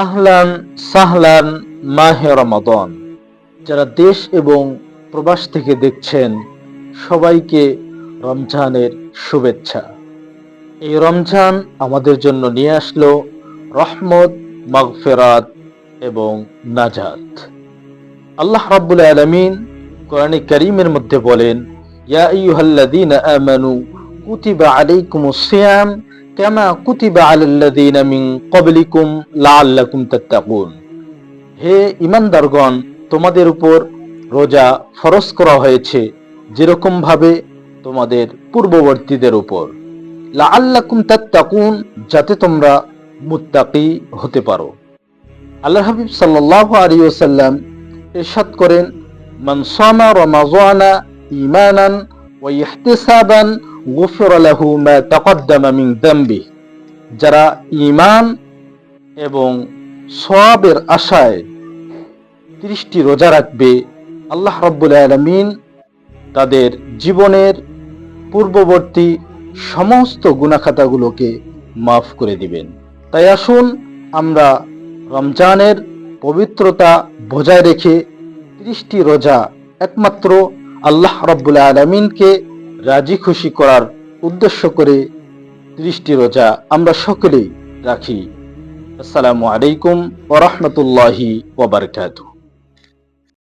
আহলান সাহলান মাহে রমাদান। যারা দেশ এবং প্রবাস থেকে দেখছেন সবাইকে রমজানের শুভেচ্ছা। এই রমজান আমাদের জন্য নিয়ে আসলো রহমত, মাগফিরাত এবং নাজাত। আল্লাহ রাব্বুল আলামিন কোরআনে কারীমের মধ্যে বলেন, ইয়া আইয়ুহাল্লাযীনা আমানু কুতিবা আলাইকুমুস সিয়াম কামা কুতিবা আলাল্লাযীনা মিন ক্বাবলিকুম লাআল্লাকুম তাত্তাকুন। হে ঈমানদারগণ, তোমাদের উপর রোজা ফরজ করা হয়েছে যেরকম ভাবে তোমাদের পূর্ববর্তীদের উপর, লাআল্লাকুম তাত্তাকুন, যাতে তোমরা মুত্তাকি হতে পারো। আল্লাহ হাবিব সাল্লাল্লাহু আলাইহি ওয়াসাল্লাম ইরশাদ করেন, মান সামা রমাযানা ঈমানান ওয়া ইহতিসাবান গুফিরা লাহু মা তাকদ্দামা মিন যামবিহি। যারা ঈমান এবং সওয়াবের আশায় 30টি রোজা রাখবে, আল্লাহ রাব্বুল আলামিন তাদের জীবনের পূর্ববর্তী সমস্ত গুনাহখাতাগুলোকে মাফ করে দিবেন। তাই আসুন আমরা রমজানের পবিত্রতা বজায় রেখে 30টি রোজা একমাত্র আল্লাহ রাব্বুল আলামিনকে রাজি খুশি করার উদ্দেশ্য করে 30টি রোজা আমরা সকলেই রাখি। আসসালামু আলাইকুম ওয়া রাহমাতুল্লাহি ওয়া বারাকাতুহু।